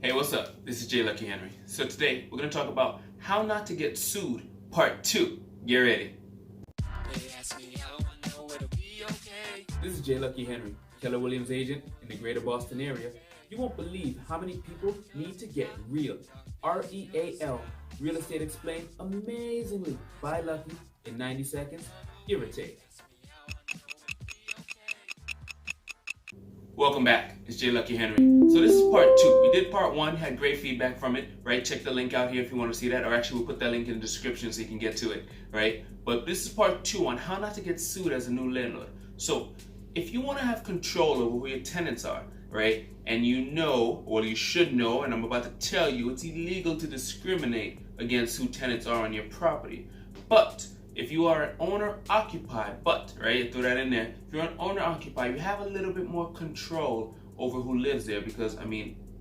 Hey, what's up? This is J. Lucky Henry. So today we're going to talk about how not to get sued, part 2. Get ready. This is J. Lucky Henry, Keller Williams agent in the greater Boston area. You won't believe how many people need to get real. R-E-A-L, Real Estate Explained amazingly by Lucky in 90 seconds, give or take. Welcome back. It's J. Lucky Henry. So this is part 2. We did part 1, had great feedback from it, right? Check the link out here if you want to see that, or actually we'll put that link in the description so you can get to it, right? But this is part 2 on how not to get sued as a new landlord. So if you want to have control over who your tenants are, right? And you know, or you should know, and I'm about to tell you, it's illegal to discriminate against who tenants are on your property. But if you are an owner-occupied, right, throw that in there. If you're an owner-occupied, you have a little bit more control over who lives there because,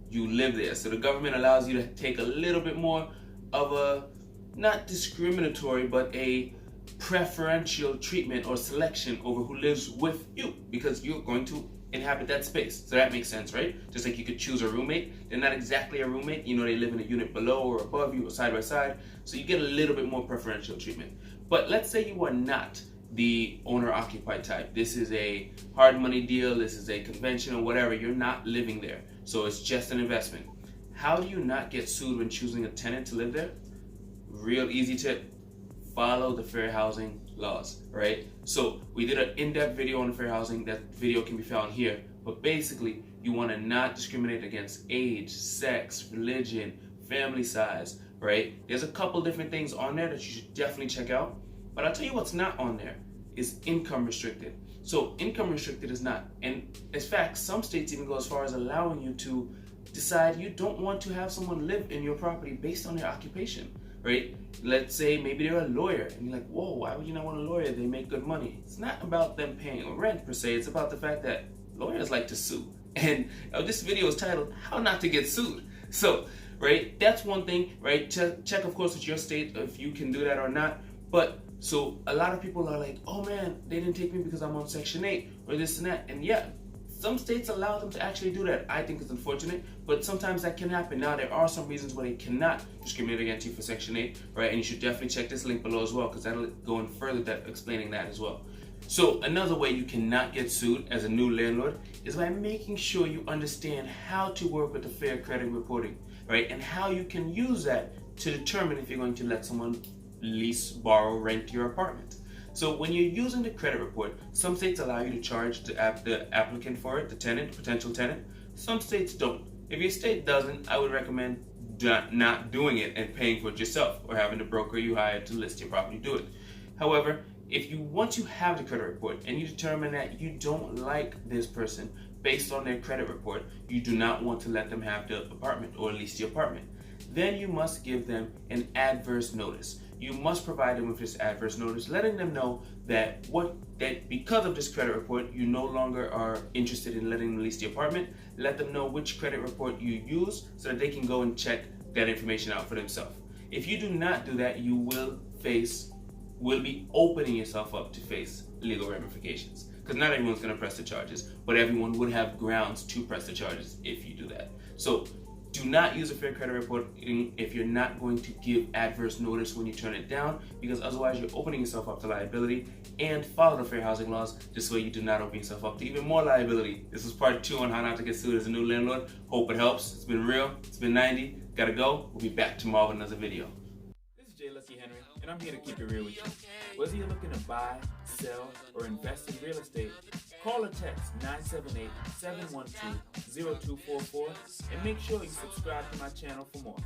you live there. So the government allows you to take a little bit more of a, not discriminatory, but a preferential treatment or selection over who lives with you because you're going to inhabit that space. So that makes sense, right? Just like you could choose a roommate. They're not exactly a roommate. You know, they live in a unit below or above you or side by side. So you get a little bit more preferential treatment. But let's say you are not the owner-occupied type. This is a hard money deal. This is a convention or whatever. You're not living there. So it's just an investment. How do you not get sued when choosing a tenant to live there? Real easy tip. Follow the fair housing laws, right? So we did an in-depth video on fair housing. That video can be found here. But basically, you want to not discriminate against age, sex, religion, family size, right? There's a couple different things on there that you should definitely check out. But I'll tell you what's not on there is income restricted. So income restricted is not. And in fact, some states even go as far as allowing you to decide you don't want to have someone live in your property based on their occupation, right? Let's say maybe they're a lawyer and you're like, whoa, why would you not want a lawyer? They make good money. It's not about them paying rent per se. It's about the fact that lawyers like to sue. And this video is titled, How Not to Get Sued. So, right, that's one thing, right? Check of course with your state if you can do that or not. But so a lot of people are like, oh man, they didn't take me because I'm on Section 8 or this and that. And yeah, some states allow them to actually do that. I think it's unfortunate, but sometimes that can happen. Now, there are some reasons why they cannot discriminate against you for Section 8, right? And you should definitely check this link below as well, because that'll go in further depth explaining that as well. So another way you cannot get sued as a new landlord is by making sure you understand how to work with the Fair Credit Reporting, right? And how you can use that to determine if you're going to let someone lease, borrow, rent your apartment. So when you're using the credit report, some states allow you to charge the applicant for it, the tenant, potential tenant. Some states don't. If your state doesn't, I would recommend not doing it and paying for it yourself or having the broker you hired to list your property do it. However, if you once you have the credit report and you determine that you don't like this person based on their credit report, you do not want to let them have the apartment or lease the apartment, then you must give them an adverse notice. You must provide them with this adverse notice, letting them know that because of this credit report, you no longer are interested in letting them lease the apartment. Let them know which credit report you use so that they can go and check that information out for themselves. If you do not do that, you will be opening yourself up to face legal ramifications. Because not everyone's going to press the charges, but everyone would have grounds to press the charges if you do that. So do not use a fair credit reporting if you're not going to give adverse notice when you turn it down, because otherwise you're opening yourself up to liability. And follow the fair housing laws. This way you do not open yourself up to even more liability. This is part 2 on how not to get sued as a new landlord. Hope it helps. It's been real. It's been 90. Gotta go. We'll be back tomorrow with another video. This is J. Lucky Henry, and I'm here to keep it real with you. Whether you're looking to buy, sell, or invest in real estate, call or text 978-712-0244 and make sure you subscribe to my channel for more.